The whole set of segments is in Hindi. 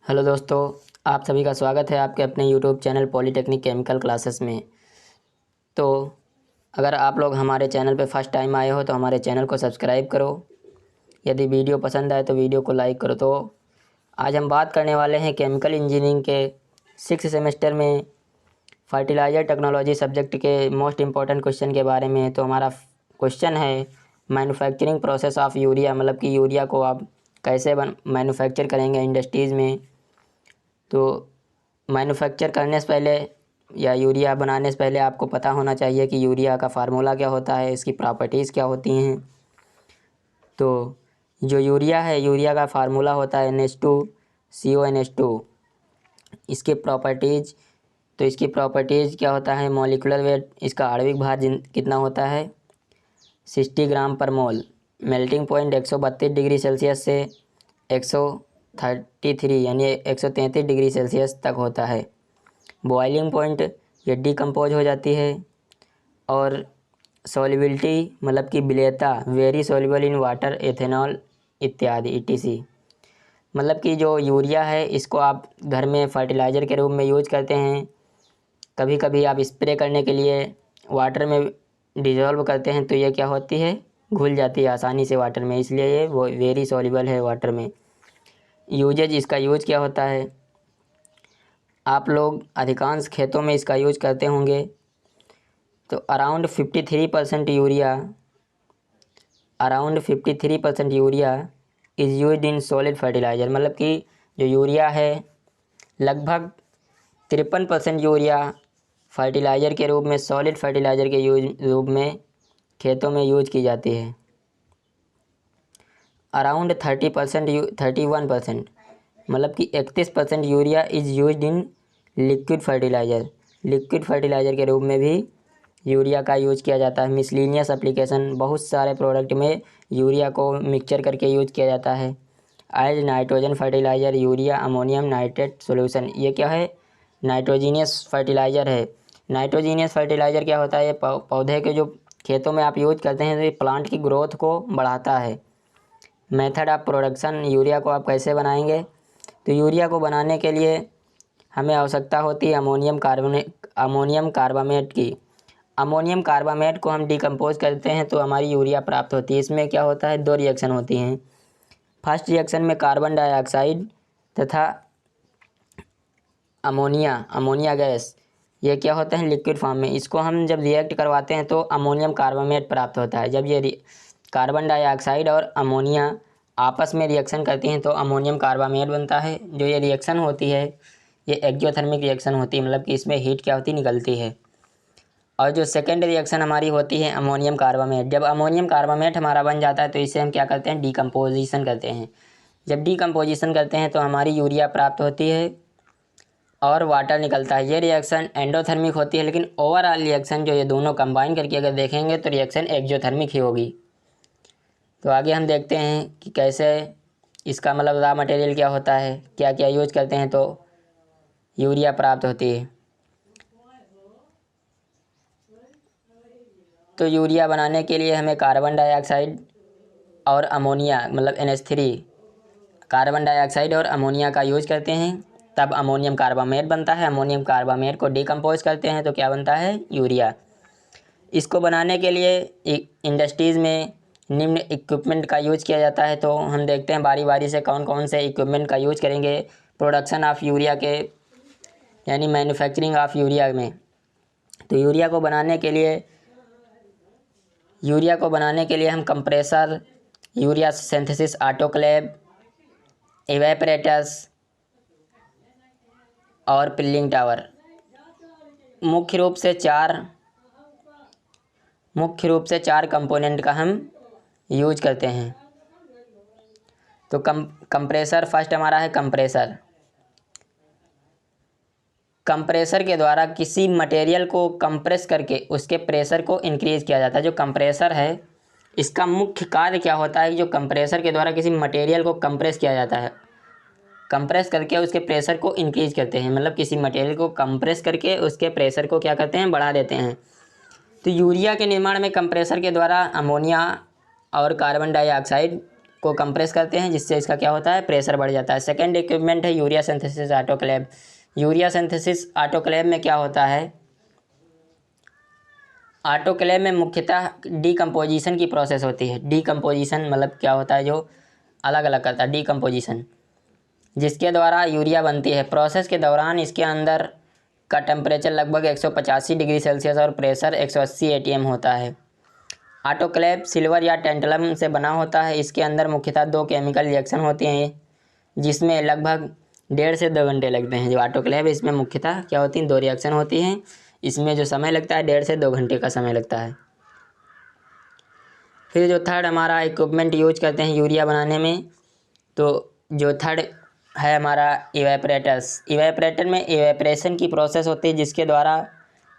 हेलो दोस्तों, आप सभी का स्वागत है आपके अपने YouTube channel polytechnic chemical classes में। तो अगर आप लोग हमारे चैनल पर फर्स्ट टाइम आए हो तो हमारे चैनल को सब्सक्राइब करो। यदि वीडियो पसंद आए तो वीडियो को लाइक करो। तो आज हम बात करने वाले हैं केमिकल इंजीनियरिंग के 6th सेमेस्टर में फर्टिलाइज़र टेक्नोलॉजी सब्जेक्ट के मोस्ट इम्पॉर्टेंट क्वेश्चन के बारे में। तो हमारा क्वेश्चन है मैन्युफैक्चरिंग प्रोसेस ऑफ यूरिया, मतलब कि यूरिया को आप कैसे मैन्युफैक्चर करेंगे इंडस्ट्रीज़ में। तो मैन्युफैक्चर करने से पहले या यूरिया बनाने से पहले आपको पता होना चाहिए कि यूरिया का फार्मूला क्या होता है, इसकी प्रॉपर्टीज़ क्या होती हैं। तो जो यूरिया है, यूरिया का फार्मूला होता है NH2CONH2। इसके प्रॉपर्टीज़, तो इसकी प्रॉपर्टीज़ क्या होता है, मॉलिक्यूलर वेट, इसका आणविक भार कितना होता है 60 ग्राम पर मोल। मेल्टिंग पॉइंट 132 डिग्री सेल्सियस से 133 यानी 133 डिग्री सेल्सियस तक होता है। बॉइलिंग पॉइंट ये डिकम्पोज हो जाती है। और सॉल्युबिलिटी मतलब कि विलेयता, very soluble in water, ethanol इत्यादि ETC। मतलब कि जो यूरिया है इसको आप घर में फर्टिलाइज़र के रूप में यूज करते हैं। कभी कभी आप स्प्रे करने के लिए वाटर में डिज़ोल्व करते हैं तो ये क्या होती है, घुल जाती है आसानी से वाटर में, इसलिए ये वो वेरी सॉल्युबल है वाटर में। यूजेज, इसका यूज क्या होता है, आप लोग अधिकांश खेतों में इसका यूज करते होंगे। तो around 53% urea is used in solid fertiliser. मतलब कि जो यूरिया है लगभग 53% यूरिया फर्टिलाइज़र के रूप में, सॉलिड फर्टिलाइज़र के रूप में खेतों में यूज की जाती है। अराउंड 31% मतलब कि 31% urea is used in liquid fertiliser. Liquid fertiliser के रूप में भी यूरिया का यूज किया जाता है। मिसलिनियस एप्लीकेशन, बहुत सारे प्रोडक्ट में यूरिया को मिक्सचर करके यूज किया जाता है। As nitrogen fertiliser, urea ammonium nitrate solution, ये क्या है, नाइट्रोजीनियस फर्टिलाइज़र है। नाइट्रोजीनियस फर्टिलाइज़र क्या होता है, ये पौधे के जो खेतों में आप यूज करते हैं तो ये प्लांट की ग्रोथ को बढ़ाता है। मेथड ऑफ प्रोडक्शन, यूरिया को आप कैसे बनाएंगे, तो यूरिया को बनाने के लिए हमें आवश्यकता होती है अमोनियम कार्बामेट की। अमोनियम कार्बामेट को हम डिकम्पोज करते हैं तो हमारी यूरिया प्राप्त होती है। इसमें क्या होता है, 2 रिएक्शन होती हैं। फर्स्ट रिएक्शन में कार्बन डाइऑक्साइड तथा अमोनिया गैस, ये क्या होते हैं लिक्विड फॉर्म में। इसको हम जब रिएक्ट करवाते हैं तो अमोनियम कार्बामेट प्राप्त होता है। जब ये कार्बन डाइऑक्साइड और अमोनिया आपस में रिएक्शन करती हैं तो अमोनियम कार्बामेट बनता है। जो ये रिएक्शन होती है ये एक्जोथर्मिक रिएक्शन होती है, मतलब कि इसमें हीट क्या होती निकलती है। और जो सेकेंड रिएक्शन हमारी होती है अमोनियम कार्बामेट। जब अमोनियम कार्बामेट हमारा बन जाता है तो इसे हम क्या करते हैं, डिकम्पोजिशन करते हैं। जब डिकम्पोजिशन करते हैं तो हमारी यूरिया प्राप्त होती है और वाटर निकलता है। ये रिएक्शन एंडोथर्मिक होती है, लेकिन ओवरऑल रिएक्शन जो ये दोनों कंबाइन करके अगर देखेंगे तो रिएक्शन एक्जोथर्मिक ही होगी। तो आगे हम देखते हैं कि कैसे इसका मतलब रॉ मटेरियल क्या होता है, क्या क्या यूज करते हैं तो यूरिया प्राप्त होती है। तो यूरिया बनाने के लिए हमें कार्बन डाइऑक्साइड और अमोनिया मतलब NH3, कार्बन डाइऑक्साइड और अमोनिया का यूज करते हैं, तब अमोनियम कार्बामेट बनता है। अमोनियम कार्बामेट को डिकम्पोज करते हैं तो क्या बनता है, यूरिया। इसको बनाने के लिए इंडस्ट्रीज़ में निम्न इक्विपमेंट का यूज किया जाता है। तो हम देखते हैं बारी बारी से कौन कौन से इक्विपमेंट का यूज करेंगे प्रोडक्शन ऑफ यूरिया के, यानी मैन्युफैक्चरिंग ऑफ यूरिया में। तो यूरिया को बनाने के लिए हम कंप्रेसर, यूरिया सिंथेसिस ऑटोक्लेव, इवेपरेटर्स और पिल्लिंग टावर, मुख्य रूप से चार कंपोनेंट का हम यूज करते हैं। तो कंप्रेसर फर्स्ट हमारा है कंप्रेसर के द्वारा किसी मटेरियल को कंप्रेस करके उसके प्रेशर को इंक्रीज किया जाता है। जो कंप्रेसर है इसका मुख्य कार्य क्या होता है, जो कंप्रेसर के द्वारा किसी मटेरियल को कंप्रेस किया जाता है, कंप्रेस करके उसके प्रेशर को इंक्रीज करते हैं। मतलब किसी मटेरियल को कंप्रेस करके उसके प्रेशर को क्या करते हैं, बढ़ा देते हैं। तो यूरिया के निर्माण में कंप्रेसर के द्वारा अमोनिया और कार्बन डाइऑक्साइड को कंप्रेस करते हैं, जिससे इसका क्या होता है, प्रेशर बढ़ जाता है। सेकेंड इक्विपमेंट है urea synthesis autoclave. Urea synthesis autoclave में क्या होता है, ऑटोक्लेव में मुख्यतः डीकम्पोजिशन की प्रोसेस होती है। डीकम्पोजिशन मतलब क्या होता है, जो अलग अलग करता है, डीकम्पोजिशन, जिसके द्वारा यूरिया बनती है। प्रोसेस के दौरान इसके अंदर का टेम्परेचर लगभग 185 डिग्री सेल्सियस और प्रेशर 180 एटीएम होता है। ऑटोक्लेव सिल्वर या टेंटलम से बना होता है। इसके अंदर मुख्यतः 2 केमिकल रिएक्शन होती हैं, जिसमें लगभग 1.5 से 2 घंटे लगते हैं। जो ऑटोक्लेव है इसमें मुख्यतः क्या होती हैं, 2 रिएक्शन होती हैं। इसमें जो समय लगता है 1.5 से 2 घंटे का समय लगता है। फिर जो थर्ड हमारा इक्विपमेंट यूज करते हैं यूरिया बनाने में, तो जो थर्ड है हमारा इवेपरेटर्स। इवेपरेटर में इवेपरेशन की प्रोसेस होती है, जिसके द्वारा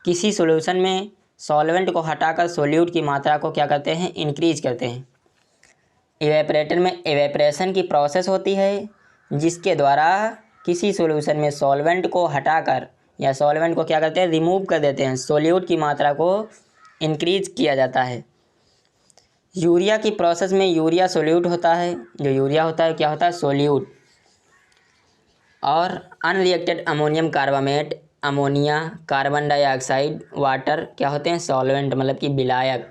किसी सॉल्यूशन में सॉल्वेंट को हटाकर सोल्यूट की मात्रा को क्या करते हैं, इंक्रीज करते हैं। इवेपरेटर में इवेपरेशन की प्रोसेस होती है, जिसके द्वारा किसी सॉल्यूशन में सॉल्वेंट को हटाकर या सॉल्वेंट को क्या करते हैं, रिमूव कर देते हैं, सोल्यूट की मात्रा को इंक्रीज किया जाता है। यूरिया की प्रोसेस में यूरिया सोल्यूट होता है। जो यूरिया होता है क्या होता है, सोल्यूट। और unreacted ammonium carbamate, ammonia, carbon dioxide, water क्या होते हैं, सॉल्वेंट मतलब कि विलायक।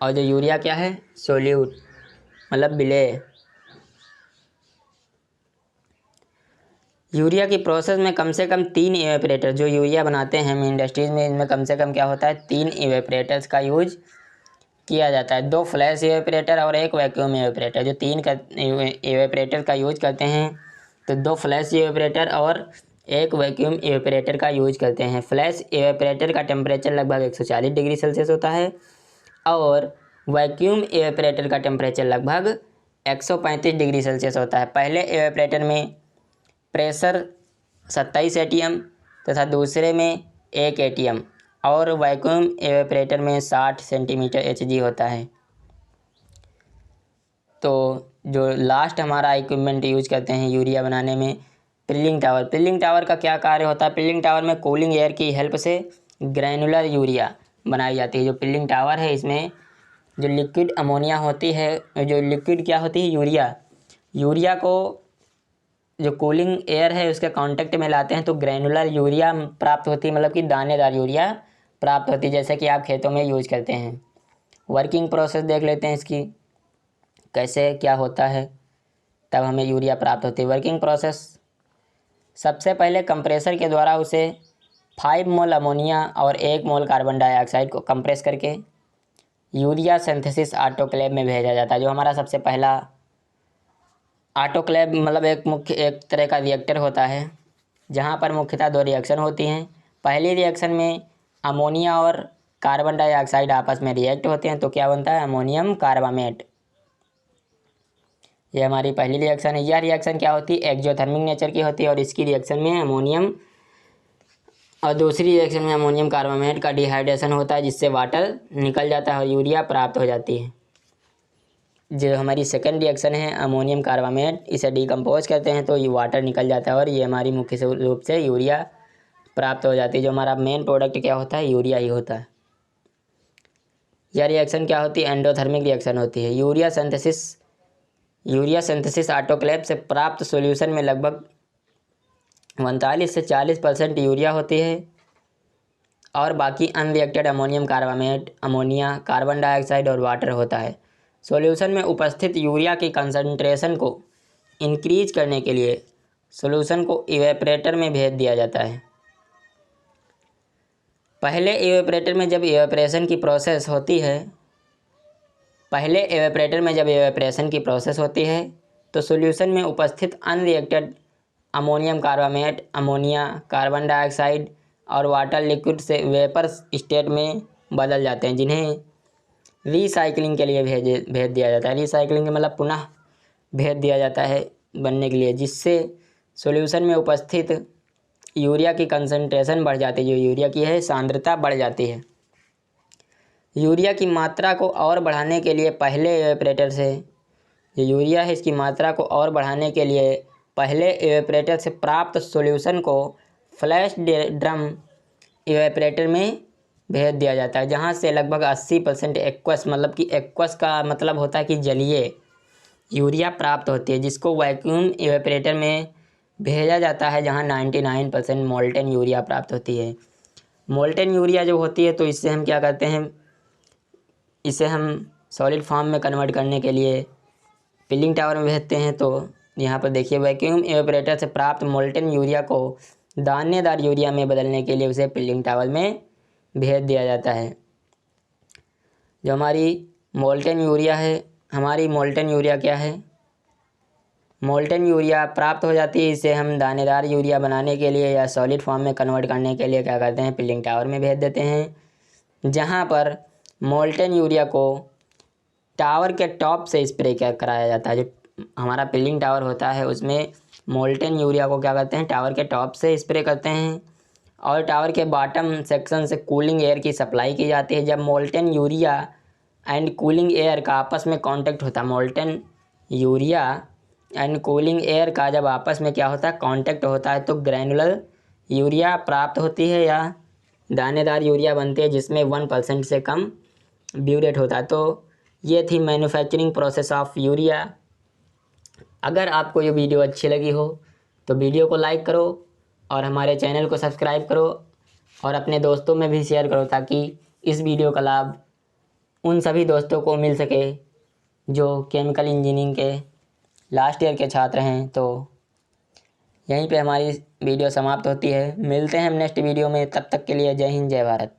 और जो यूरिया क्या है, सोल्यूट मतलब विलेय। यूरिया की प्रोसेस में कम से कम 3 इवेपरेटर, जो यूरिया बनाते हैं हम इंडस्ट्रीज़ में, इनमें कम से कम क्या होता है, 3 इवेपरेटर्स का यूज किया जाता है। 2 फ्लैश इवेपरेटर और 1 वैक्यूम इवेपरेटर। जो 3 का इवेपरेटर का यूज करते हैं, तो 2 फ्लैश इवेपरेटर और 1 वैक्यूम इवेपरेटर का यूज करते हैं। फ्लैश इवेपरेटर का टेम्परेचर लगभग 140 डिग्री सेल्सियस होता है और वैक्यूम इवेपरेटर का टेम्परेचर लगभग 135 डिग्री सेल्सियस होता है। पहले इवेपरेटर में प्रेशर 27 एटीएम तथा दूसरे में 1 एटीएम और वैक्यूम एवेपरेटर में 60 सेंटीमीटर एचजी होता है। तो जो लास्ट हमारा इक्विपमेंट यूज करते हैं यूरिया बनाने में, पिल्लिंग टावर। पिल्लिंग टावर का क्या कार्य होता है, पिल्लिंग टावर में कूलिंग एयर की हेल्प से ग्रैनुलर यूरिया बनाई जाती है। जो पिल्लिंग टावर है, इसमें जो लिक्विड अमोनिया होती है, जो लिक्विड क्या होती है, यूरिया, यूरिया को जो कूलिंग एयर है उसके कांटेक्ट में लाते हैं तो ग्रैनुलर यूरिया प्राप्त होती है, मतलब कि दानेदार यूरिया प्राप्त होती है, जैसे कि आप खेतों में यूज करते हैं। वर्किंग प्रोसेस देख लेते हैं इसकी, कैसे क्या होता है तब हमें यूरिया प्राप्त होती है। वर्किंग प्रोसेस, सबसे पहले कंप्रेसर के द्वारा उसे 5 मोल अमोनिया और 1 मोल कार्बन डाइऑक्साइड को कंप्रेस करके यूरिया सिंथेसिस ऑटोक्लेव में भेजा जाता है। जो हमारा सबसे पहला ऑटोक्लेव मतलब एक तरह का रिएक्टर होता है, जहाँ पर मुख्यतः 2 रिएक्शन होती हैं। पहली रिएक्शन में अमोनिया और कार्बन डाइऑक्साइड आपस में रिएक्ट होते हैं, तो क्या बनता है, अमोनियम कार्बामेट। ये हमारी पहली रिएक्शन है। यह रिएक्शन क्या होती है, एक्जोथर्मिक नेचर की होती है और इसकी रिएक्शन में अमोनियम और दूसरी रिएक्शन में अमोनियम कार्बामेट का डिहाइड्रेशन होता है, जिससे वाटर निकल जाता है और यूरिया प्राप्त हो जाती है। जो हमारी सेकंड रिएक्शन है अमोनियम कार्बामेट, इसे डिकम्पोज करते हैं तो ये वाटर निकल जाता है और ये हमारी मुख्य रूप से यूरिया प्राप्त हो जाती है। जो हमारा मेन प्रोडक्ट क्या होता है, यूरिया ही होता है। यह रिएक्शन क्या होती है, एंडोथर्मिक रिएक्शन होती है। यूरिया सिंथेसिस ऑटोक्लेव से प्राप्त सॉल्यूशन में लगभग 39 से 40% यूरिया होती है और बाकी unreacted ammonium carbamate, ammonia, carbon dioxide और वाटर होता है। सॉल्यूशन में उपस्थित यूरिया की कंसंट्रेशन को इंक्रीज करने के लिए सॉल्यूशन को इवेपरेटर में भेज दिया जाता है। पहले इवेपरेटर में जब इवेपरेशन की प्रोसेस होती है तो सॉल्यूशन में उपस्थित unreacted ammonium carbamate, ammonia, carbon dioxide और वाटर लिक्विड से वेपर स्टेट में बदल जाते हैं, जिन्हें रीसाइक्लिंग के लिए भेज दिया जाता है। रीसाइक्लिंग मतलब पुनः भेज दिया जाता है बनने के लिए, जिससे सॉल्यूशन में उपस्थित यूरिया की कंसंट्रेशन बढ़ जाती है। जो यूरिया की है सांद्रता बढ़ जाती है। यूरिया की मात्रा को और बढ़ाने के लिए पहले इवेपरेटर से, जो यूरिया है इसकी मात्रा को और बढ़ाने के लिए पहले इवेपरेटर से प्राप्त सॉल्यूशन को फ्लैश ड्रम इवेपरेटर में भेज दिया जाता है, जहाँ से लगभग 80% एक्वस, मतलब कि एक्वस का मतलब होता है कि जलीय, यूरिया प्राप्त होती है, जिसको वैक्यूम इवेपरेटर में भेजा जाता है, जहां 99% मोल्टेन यूरिया प्राप्त होती है। मोल्टेन यूरिया जो होती है, तो इससे हम क्या करते हैं, इसे हम सॉलिड फॉर्म में कन्वर्ट करने के लिए पिलिंग टावर में भेजते हैं। तो यहाँ पर देखिए, वैक्यूम इवेपरेटर से प्राप्त मोल्टेन यूरिया को दानेदार यूरिया में बदलने के लिए उसे पिलिंग टावर में भेज दिया जाता है। जो हमारी मोल्टेन यूरिया है, हमारी मोल्टेन यूरिया क्या है, मोल्टेन यूरिया प्राप्त हो जाती है। इसे हम दानेदार यूरिया बनाने के लिए या सॉलिड फॉर्म में कन्वर्ट करने के लिए क्या करते हैं, पिलिंग टावर में भेज देते हैं, जहाँ पर मोल्टेन यूरिया को टावर के टॉप से स्प्रे कराया जाता है। जो हमारा पिलिंग टावर होता है, उसमें मोल्टेन यूरिया को क्या करते हैं, टावर के टॉप से स्प्रे करते हैं, और टावर के बॉटम सेक्शन से कूलिंग एयर की सप्लाई की जाती है। जब molten urea and cooling air का आपस में कांटेक्ट होता है, molten urea and cooling air का जब आपस में क्या होता है, कांटेक्ट होता है, तो ग्रैनुलर यूरिया प्राप्त होती है या दानेदार यूरिया बनती है, जिसमें 1% से कम ब्यूरेट होता है। तो ये थी मैन्युफैक्चरिंग प्रोसेस ऑफ यूरिया। अगर आपको ये वीडियो अच्छी लगी हो तो वीडियो को लाइक करो और हमारे चैनल को सब्सक्राइब करो और अपने दोस्तों में भी शेयर करो, ताकि इस वीडियो का लाभ उन सभी दोस्तों को मिल सके जो केमिकल इंजीनियरिंग के लास्ट ईयर के छात्र हैं। तो यहीं पे हमारी वीडियो समाप्त होती है। मिलते हैं हम नेक्स्ट वीडियो में, तब तक के लिए जय हिंद जय भारत।